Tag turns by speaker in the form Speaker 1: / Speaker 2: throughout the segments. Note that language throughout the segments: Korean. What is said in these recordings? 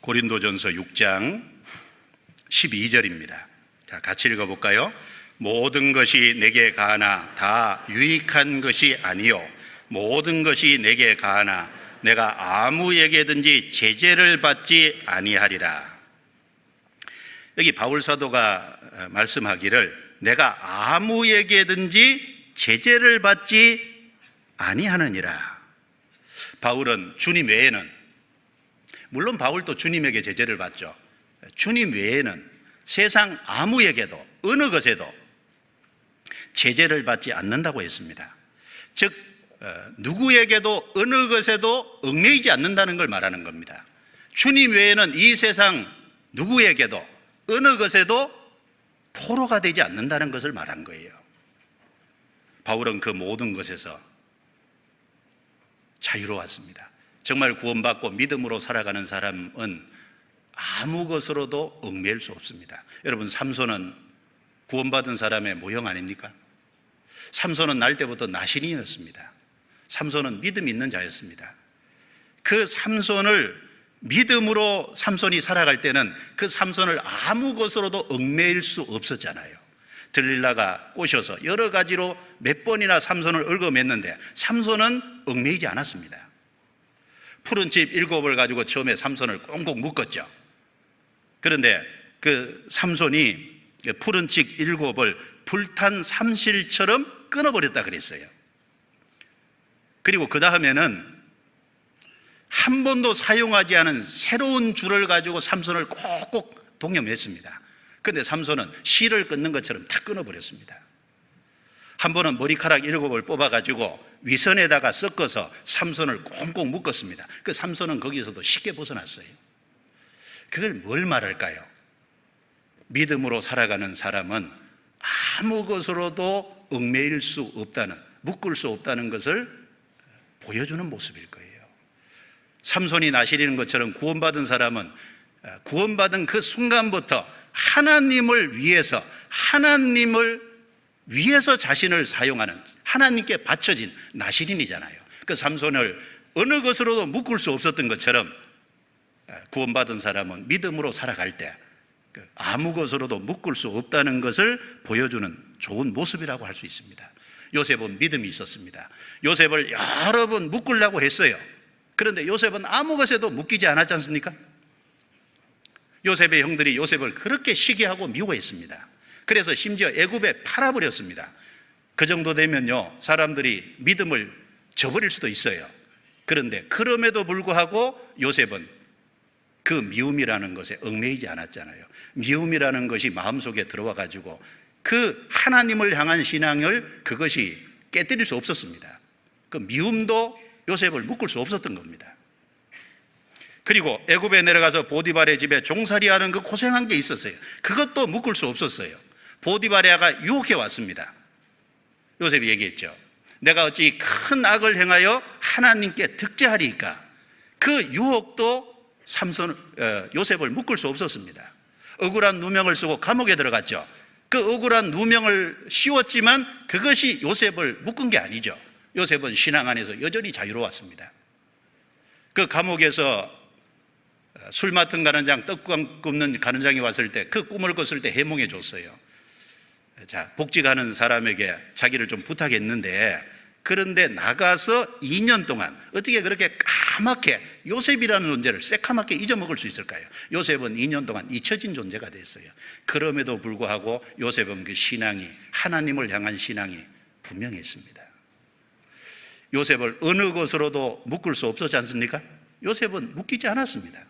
Speaker 1: 고린도전서 6장 12절입니다. 자, 같이 읽어볼까요? 모든 것이 내게 가하나 다 유익한 것이 아니요 모든 것이 내게 가하나 내가 아무에게든지 제재를 받지 아니하리라. 여기 바울 사도가 말씀하기를 내가 아무에게든지 제재를 받지 아니하느니라. 바울은 주님 외에는, 물론 바울도 주님에게 제재를 받죠. 주님 외에는 세상 아무에게도 어느 것에도 제재를 받지 않는다고 했습니다. 즉 누구에게도 어느 것에도 얽매이지 않는다는 걸 말하는 겁니다. 주님 외에는 이 세상 누구에게도 어느 것에도 포로가 되지 않는다는 것을 말한 거예요. 바울은 그 모든 것에서 자유로웠습니다. 정말 구원받고 믿음으로 살아가는 사람은 아무 것으로도 얽매일 수 없습니다. 여러분, 삼손은 구원받은 사람의 모형 아닙니까? 삼손은 날 때부터 나신이었습니다. 삼손은 믿음 있는 자였습니다. 그 삼손을 믿음으로 삼손이 살아갈 때는 그 삼손을 아무 것으로도 얽매일 수 없었잖아요. 들릴라가 꼬셔서 여러 가지로 몇 번이나 삼손을 얽어맸는데 삼손은 얽매이지 않았습니다. 푸른 칩 7을 가지고 처음에 삼손을 꽁꽁 묶었죠. 그런데 그 삼손이 푸른 칩 7을 불탄 삼실처럼 끊어버렸다 그랬어요. 그리고 그 다음에는 한 번도 사용하지 않은 새로운 줄을 가지고 삼손을 꼭꼭 동여맸습니다. 그런데 삼손은 실을 끊는 것처럼 다 끊어버렸습니다. 한 번은 머리카락 7을 뽑아가지고 위선에다가 섞어서 삼손을 꽁꽁 묶었습니다. 그 삼손은 거기서도 쉽게 벗어났어요. 그걸 뭘 말할까요? 믿음으로 살아가는 사람은 아무 것으로도 얽매일 수 없다는, 묶을 수 없다는 것을 보여주는 모습일 거예요. 삼손이 나시리는 것처럼 구원받은 사람은 구원받은 그 순간부터 하나님을 위해서 자신을 사용하는, 하나님께 바쳐진 나시린이잖아요. 그 삼손을 어느 것으로도 묶을 수 없었던 것처럼 구원받은 사람은 믿음으로 살아갈 때 아무 것으로도 묶을 수 없다는 것을 보여주는 좋은 모습이라고 할 수 있습니다. 요셉은 믿음이 있었습니다. 요셉을 여러 번 묶으려고 했어요. 그런데 요셉은 아무 것에도 묶이지 않았지 않습니까? 요셉의 형들이 요셉을 그렇게 시기하고 미워했습니다. 그래서 심지어 애굽에 팔아버렸습니다. 그 정도 되면요, 사람들이 믿음을 저버릴 수도 있어요. 그런데 그럼에도 불구하고 요셉은 그 미움이라는 것에 얽매이지 않았잖아요. 미움이라는 것이 마음속에 들어와 가지고 그 하나님을 향한 신앙을 그것이 깨뜨릴 수 없었습니다. 그 미움도 요셉을 묶을 수 없었던 겁니다. 그리고 애굽에 내려가서 보디발의 집에 종살이하는 그 고생한 게 있었어요. 그것도 묶을 수 없었어요. 보디발야가 유혹해 왔습니다. 요셉이 얘기했죠. 내가 어찌 큰 악을 행하여 하나님께 득죄하리이까. 그 유혹도 요셉을 묶을 수 없었습니다. 억울한 누명을 쓰고 감옥에 들어갔죠. 그 억울한 누명을 씌웠지만 그것이 요셉을 묶은 게 아니죠. 요셉은 신앙 안에서 여전히 자유로웠습니다. 그 감옥에서 술 맡은 가는장, 떡 굽는 가는장이 왔을 때 그 꿈을 꿨을 때 해몽해 줬어요. 자, 복직하는 사람에게 자기를 좀 부탁했는데, 그런데 나가서 2년 동안 어떻게 그렇게 까맣게 요셉이라는 존재를 새까맣게 잊어먹을 수 있을까요? 요셉은 2년 동안 잊혀진 존재가 됐어요. 그럼에도 불구하고 요셉은 그 신앙이, 하나님을 향한 신앙이 분명했습니다. 요셉을 어느 것으로도 묶을 수 없었지 않습니까? 요셉은 묶이지 않았습니다.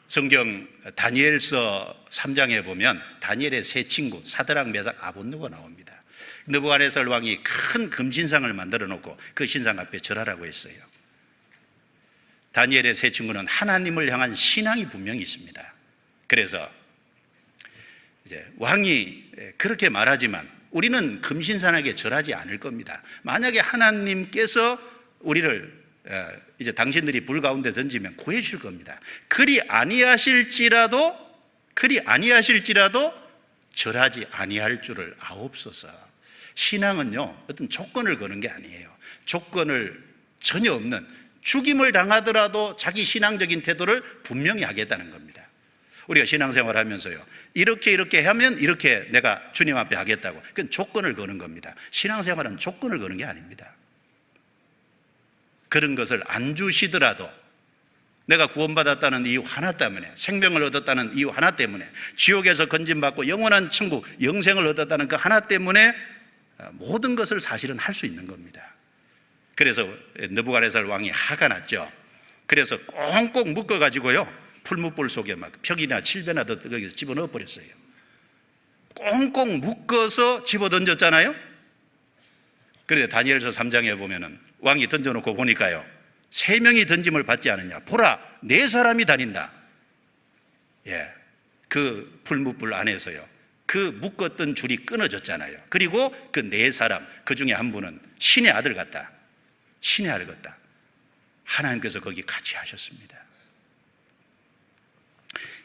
Speaker 1: 성경 다니엘서 3장에 보면 다니엘의 세 친구 사드락, 메삭, 아벳느고가 나옵니다. 느부갓네살 왕이 큰 금신상을 만들어 놓고 그 신상 앞에 절하라고 했어요. 다니엘의 세 친구는 하나님을 향한 신앙이 분명히 있습니다. 그래서 이제 왕이 그렇게 말하지만 우리는 금신상에게 절하지 않을 겁니다. 만약에 하나님께서 우리를 이제 당신들이 불 가운데 던지면 구해 주실 겁니다. 그리 아니하실지라도 절하지 아니할 줄을 아옵소서. 신앙은요, 어떤 조건을 거는 게 아니에요. 조건을 전혀 없는 죽임을 당하더라도 자기 신앙적인 태도를 분명히 하겠다는 겁니다. 우리가 신앙생활 하면서요, 이렇게 하면 이렇게 내가 주님 앞에 하겠다고, 그건 조건을 거는 겁니다. 신앙생활은 조건을 거는 게 아닙니다. 그런 것을 안 주시더라도 내가 구원받았다는 이유 하나 때문에, 생명을 얻었다는 이유 하나 때문에, 지옥에서 건진받고 영원한 천국, 영생을 얻었다는 그 하나 때문에 모든 것을 사실은 할 수 있는 겁니다. 그래서 느부갓네살 왕이 화가 났죠. 그래서 꽁꽁 묶어가지고요, 풀무불 속에 막 벽이나 칠배나 거기서 집어넣어 버렸어요. 꽁꽁 묶어서 집어던졌잖아요. 그런데 다니엘서 3장에 보면은 왕이 던져놓고 보니까요, 3명이 던짐을 받지 않느냐, 보라 4사람이 다닌다. 예, 그 풀무불 안에서요, 그 묶었던 줄이 끊어졌잖아요. 그리고 그 4사람, 그 중에 한 분은 신의 아들 같다. 신의 아들 같다. 하나님께서 거기 같이 하셨습니다.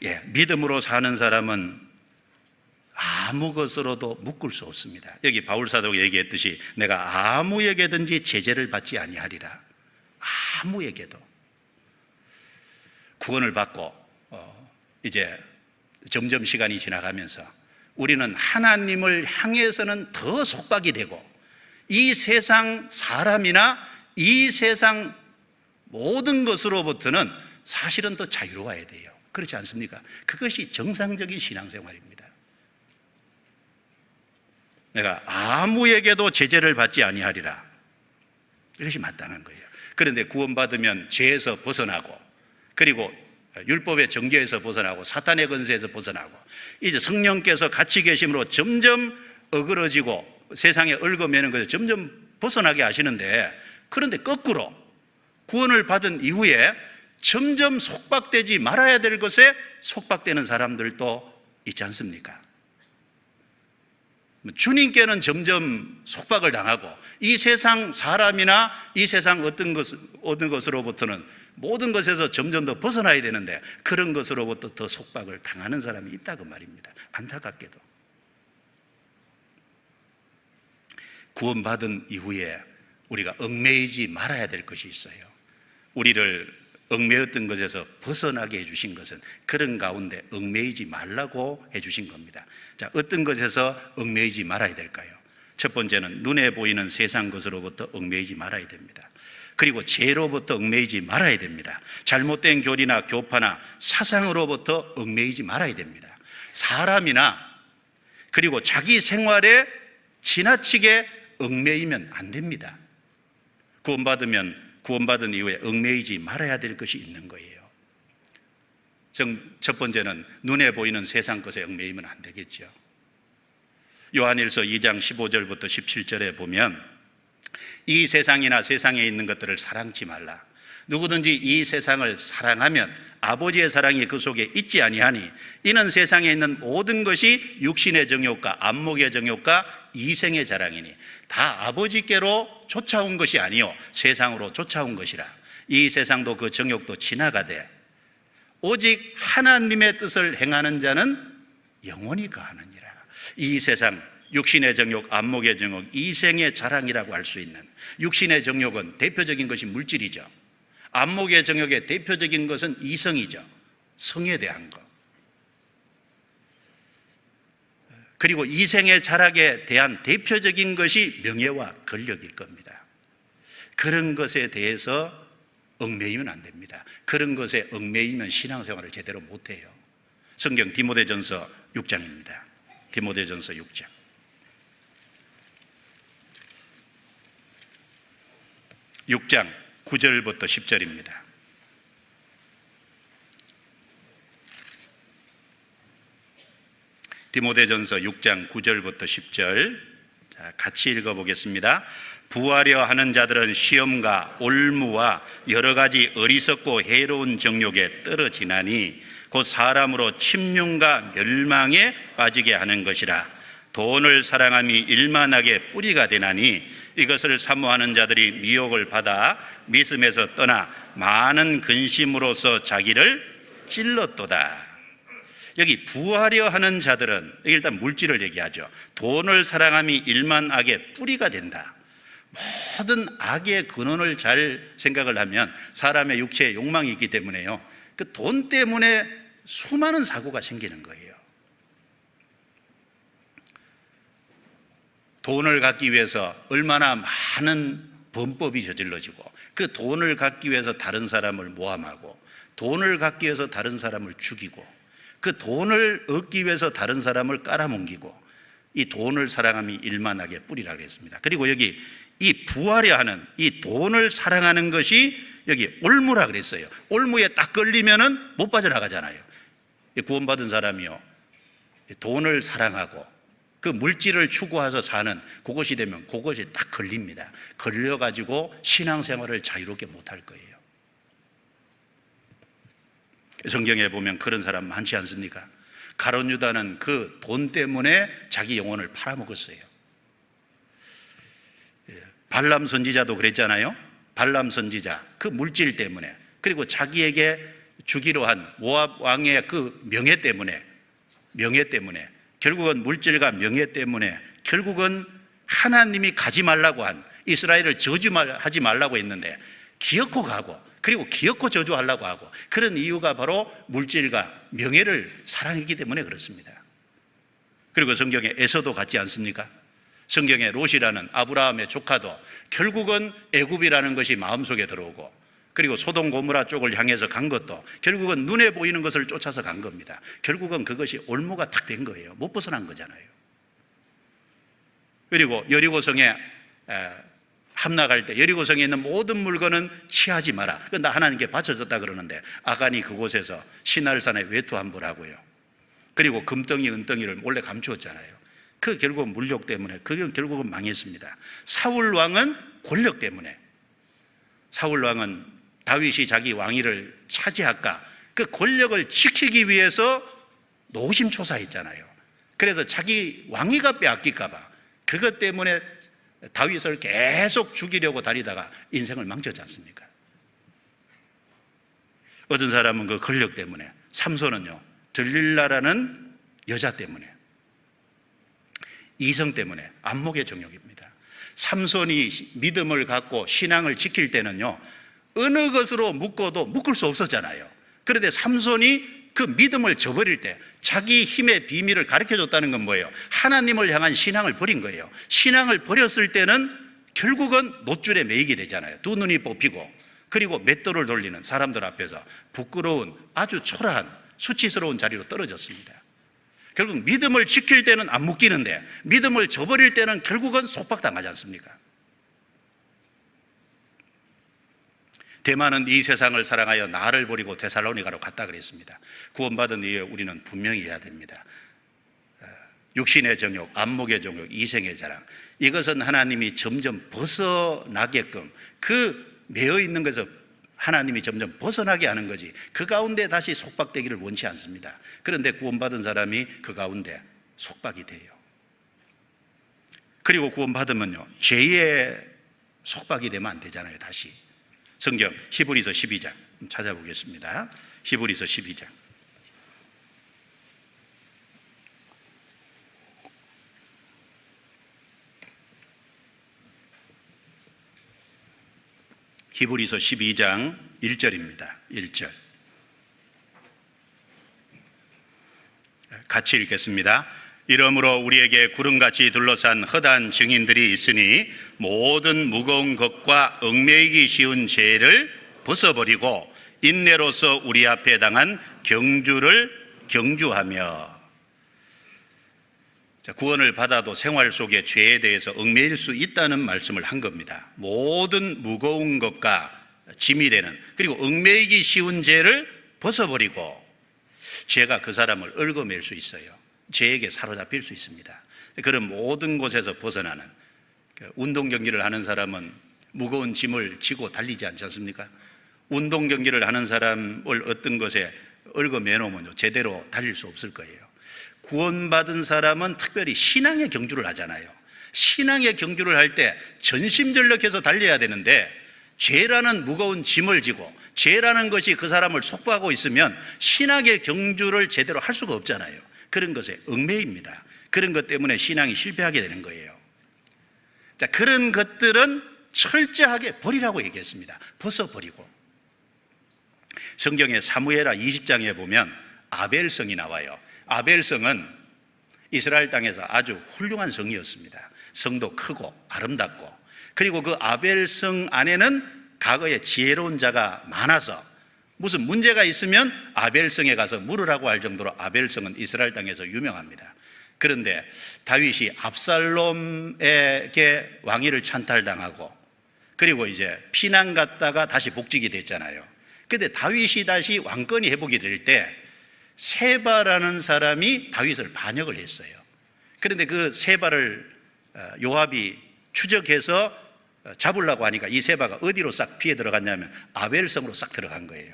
Speaker 1: 예, 믿음으로 사는 사람은 아무 것으로도 묶을 수 없습니다. 여기 바울사도가 얘기했듯이 내가 아무에게든지 제재를 받지 아니하리라. 아무에게도. 구원을 받고 이제 점점 시간이 지나가면서 우리는 하나님을 향해서는 더 속박이 되고, 이 세상 사람이나 이 세상 모든 것으로부터는 사실은 더 자유로워야 돼요. 그렇지 않습니까? 그것이 정상적인 신앙생활입니다. 내가 아무에게도 제재를 받지 아니하리라. 이것이 마땅한 거예요. 그런데 구원받으면 죄에서 벗어나고, 그리고 율법의 정죄에서 벗어나고, 사탄의 권세에서 벗어나고, 이제 성령께서 같이 계심으로 점점 어그러지고 세상에 얽어매는 것을 점점 벗어나게 하시는데, 그런데 거꾸로 구원을 받은 이후에 점점 속박되지 말아야 될 것에 속박되는 사람들도 있지 않습니까? 주님께는 점점 속박을 당하고, 이 세상 사람이나 이 세상 어떤 것으로부터는 모든 것에서 점점 더 벗어나야 되는데, 그런 것으로부터 더 속박을 당하는 사람이 있다고 말입니다. 안타깝게도. 구원받은 이후에 우리가 얽매이지 말아야 될 것이 있어요. 우리를 얽매였던 것에서 벗어나게 해주신 것은 그런 가운데 얽매이지 말라고 해주신 겁니다. 자, 어떤 것에서 얽매이지 말아야 될까요? 첫 번째는 눈에 보이는 세상 것으로부터 얽매이지 말아야 됩니다. 그리고 죄로부터 얽매이지 말아야 됩니다. 잘못된 교리나 교파나 사상으로부터 얽매이지 말아야 됩니다. 사람이나 그리고 자기 생활에 지나치게 얽매이면 안 됩니다. 구원받은 이후에 얽매이지 말아야 될 것이 있는 거예요. 첫 번째는 눈에 보이는 세상 것에 얽매이면 안 되겠죠. 요한일서 2장 15절부터 17절에 보면, 이 세상이나 세상에 있는 것들을 사랑치 말라. 누구든지 이 세상을 사랑하면 아버지의 사랑이 그 속에 있지 아니하니, 이는 세상에 있는 모든 것이 육신의 정욕과 안목의 정욕과 이생의 자랑이니 다 아버지께로 쫓아온 것이 아니요 세상으로 쫓아온 것이라. 이 세상도 그 정욕도 지나가되 오직 하나님의 뜻을 행하는 자는 영원히 거하느니라. 이 세상 육신의 정욕, 안목의 정욕, 이생의 자랑이라고 할 수 있는, 육신의 정욕은 대표적인 것이 물질이죠. 안목의 정욕의 대표적인 것은 이성이죠. 성에 대한 것. 그리고 이생의 자랑에 대한 대표적인 것이 명예와 권력일 겁니다. 그런 것에 대해서 얽매이면 안 됩니다. 그런 것에 얽매이면 신앙생활을 제대로 못해요. 성경 디모데전서 6장입니다. 디모데전서 6장. 6장 9절부터 10절입니다. 디모데전서 6장 9절부터 10절, 자, 같이 읽어보겠습니다. 부하려 하는 자들은 시험과 올무와 여러 가지 어리석고 해로운 정욕에 떨어지나니 곧 사람으로 침륜과 멸망에 빠지게 하는 것이라. 돈을 사랑함이 일만하게 뿌리가 되나니 이것을 사모하는 자들이 미혹을 받아 미움에서 떠나 많은 근심으로써 자기를 찔렀도다. 여기 부하려 하는 자들은 일단 물질을 얘기하죠. 돈을 사랑함이 일만하게 뿌리가 된다. 모든 악의 근원을 잘 생각을 하면 사람의 육체에 욕망이 있기 때문에요, 그 돈 때문에 수많은 사고가 생기는 거예요. 돈을 갖기 위해서 얼마나 많은 범법이 저질러지고, 그 돈을 갖기 위해서 다른 사람을 모함하고, 돈을 갖기 위해서 다른 사람을 죽이고, 그 돈을 얻기 위해서 다른 사람을 깔아뭉기고, 이 돈을 사랑함이 일만하게 뿌리라 그랬습니다. 그리고 여기 이 부하려 하는 이 돈을 사랑하는 것이 여기 올무라 그랬어요. 올무에 딱 걸리면은 못 빠져나가잖아요. 구원받은 사람이요, 돈을 사랑하고 그 물질을 추구해서 사는 그것이 되면 그것이 딱 걸립니다. 걸려가지고 신앙생활을 자유롭게 못할 거예요. 성경에 보면 그런 사람 많지 않습니까? 가룟 유다는 그 돈 때문에 자기 영혼을 팔아먹었어요. 발람 선지자도 그랬잖아요. 발람 선지자, 그 물질 때문에, 그리고 자기에게 주기로 한 모압 왕의 그 명예 때문에 결국은 물질과 명예 때문에 결국은 하나님이 가지 말라고 한, 이스라엘을 저주하지 말라고 했는데 기어코 가고, 그리고 기어코 저주하려고 하고, 그런 이유가 바로 물질과 명예를 사랑했기 때문에 그렇습니다. 그리고 성경에 에서도 같지 않습니까? 성경에 롯이라는 아브라함의 조카도 결국은 애굽이라는 것이 마음속에 들어오고, 그리고 소돔 고모라 쪽을 향해서 간 것도 결국은 눈에 보이는 것을 쫓아서 간 겁니다. 결국은 그것이 올무가 탁 된 거예요. 못 벗어난 거잖아요. 그리고 여리고성에 함락할 때 여리고성에 있는 모든 물건은 취하지 마라, 나 하나님께 바쳐졌다 그러는데 아간이 그곳에서 시날산에 외투함을 하고요, 그리고 금덩이 은덩이를 몰래 감추었잖아요. 그 결국은 물욕 때문에 그게 결국은 망했습니다. 사울 왕은 권력 때문에, 사울 왕은 다윗이 자기 왕위를 차지할까, 그 권력을 지키기 위해서 노심초사했잖아요. 그래서 자기 왕위가 빼앗길까 봐 그것 때문에 다윗을 계속 죽이려고 다니다가 인생을 망쳤지 않습니까? 어떤 사람은 그 권력 때문에, 삼손은요 들릴라라는 여자 때문에, 이성 때문에, 안목의 정욕입니다. 삼손이 믿음을 갖고 신앙을 지킬 때는요 어느 것으로 묶어도 묶을 수 없었잖아요. 그런데 삼손이 그 믿음을 저버릴 때 자기 힘의 비밀을 가르쳐줬다는 건 뭐예요? 하나님을 향한 신앙을 버린 거예요. 신앙을 버렸을 때는 결국은 노줄에 매이게 되잖아요. 두 눈이 뽑히고, 그리고 맷돌을 돌리는 사람들 앞에서 부끄러운 아주 초라한 수치스러운 자리로 떨어졌습니다. 결국 믿음을 지킬 때는 안 묶이는데 믿음을 저버릴 때는 결국은 속박당하지 않습니까? 대만은 이 세상을 사랑하여 나를 버리고 데살로니가로 갔다 그랬습니다. 구원받은 이후에 우리는 분명히 해야 됩니다. 육신의 정욕, 안목의 정욕, 이생의 자랑, 이것은 하나님이 점점 벗어나게끔, 그 매여 있는 것에서 하나님이 점점 벗어나게 하는 거지, 그 가운데 다시 속박되기를 원치 않습니다. 그런데 구원받은 사람이 그 가운데 속박이 돼요. 그리고 구원받으면요 죄의 속박이 되면 안 되잖아요. 다시 성경 히브리서 12장 찾아보겠습니다. 히브리서 12장. 히브리서 12장 1절입니다. 1절. 같이 읽겠습니다. 이러므로 우리에게 구름같이 둘러싼 허다한 증인들이 있으니 모든 무거운 것과 얽매이기 쉬운 죄를 벗어버리고 인내로서 우리 앞에 당한 경주를 경주하며. 구원을 받아도 생활 속에 죄에 대해서 얽매일 수 있다는 말씀을 한 겁니다. 모든 무거운 것과 짐이 되는, 그리고 얽매이기 쉬운 죄를 벗어버리고, 죄가 그 사람을 얽어맬 수 있어요. 죄에게 사로잡힐 수 있습니다. 그런 모든 곳에서 벗어나는, 운동 경기를 하는 사람은 무거운 짐을 지고 달리지 않지 않습니까? 운동 경기를 하는 사람을 어떤 것에 얽어매놓으면 제대로 달릴 수 없을 거예요. 구원받은 사람은 특별히 신앙의 경주를 하잖아요. 신앙의 경주를 할 때 전심전력해서 달려야 되는데, 죄라는 무거운 짐을 지고 죄라는 것이 그 사람을 속박하고 있으면 신앙의 경주를 제대로 할 수가 없잖아요. 그런 것에 얽매입니다. 그런 것 때문에 신앙이 실패하게 되는 거예요. 자, 그런 것들은 철저하게 버리라고 얘기했습니다. 벗어버리고. 성경의 사무엘하 20장에 보면 아벨성이 나와요. 아벨성은 이스라엘 땅에서 아주 훌륭한 성이었습니다. 성도 크고 아름답고, 그리고 그 아벨성 안에는 과거에 지혜로운 자가 많아서 무슨 문제가 있으면 아벨성에 가서 물으라고 할 정도로 아벨성은 이스라엘 땅에서 유명합니다. 그런데 다윗이 압살롬에게 왕위를 찬탈당하고, 그리고 이제 피난 갔다가 다시 복직이 됐잖아요. 근데 다윗이 다시 왕권이 회복이 될 때 세바라는 사람이 다윗을 반역을 했어요. 그런데 그 세바를 요압이 추적해서 잡으려고 하니까 이 세바가 어디로 싹 피해 들어갔냐면 아벨성으로 싹 들어간 거예요.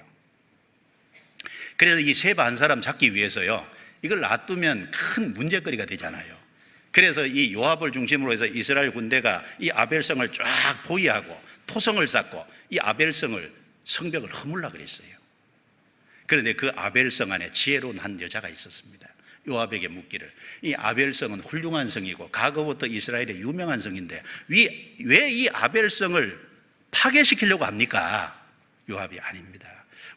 Speaker 1: 그래서 이 세바 한 사람 잡기 위해서요, 이걸 놔두면 큰 문제거리가 되잖아요. 그래서 이 요압을 중심으로 해서 이스라엘 군대가 이 아벨성을 쫙 포위하고 토성을 쌓고 이 아벨성을 성벽을 허물라 그랬어요. 그런데 그 아벨성 안에 지혜로운 한 여자가 있었습니다. 요압에게 묻기를, 이 아벨성은 훌륭한 성이고 과거부터 이스라엘의 유명한 성인데 왜 이 아벨성을 파괴시키려고 합니까? 요압이 아닙니다.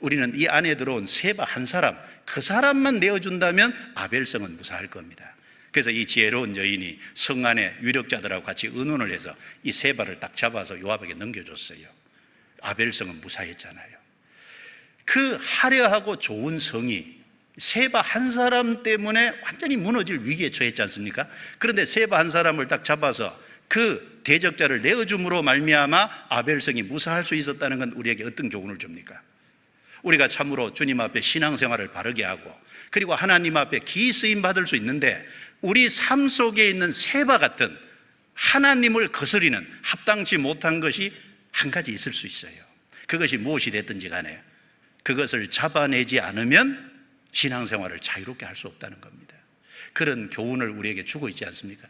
Speaker 1: 우리는 이 안에 들어온 세바 한 사람, 그 사람만 내어준다면 아벨성은 무사할 겁니다. 그래서 이 지혜로운 여인이 성 안에 유력자들하고 같이 의논을 해서 이 세바를 딱 잡아서 요압에게 넘겨줬어요. 아벨성은 무사했잖아요. 그 화려하고 좋은 성이 세바 한 사람 때문에 완전히 무너질 위기에 처했지 않습니까? 그런데 세바 한 사람을 딱 잡아서 그 대적자를 내어줌으로 말미암아 아벨성이 무사할 수 있었다는 건 우리에게 어떤 교훈을 줍니까? 우리가 참으로 주님 앞에 신앙생활을 바르게 하고, 그리고 하나님 앞에 기쓰임 받을 수 있는데 우리 삶 속에 있는 세바 같은 하나님을 거스리는 합당치 못한 것이 한 가지 있을 수 있어요. 그것이 무엇이 됐든지 간에 그것을 잡아내지 않으면 신앙생활을 자유롭게 할 수 없다는 겁니다. 그런 교훈을 우리에게 주고 있지 않습니까?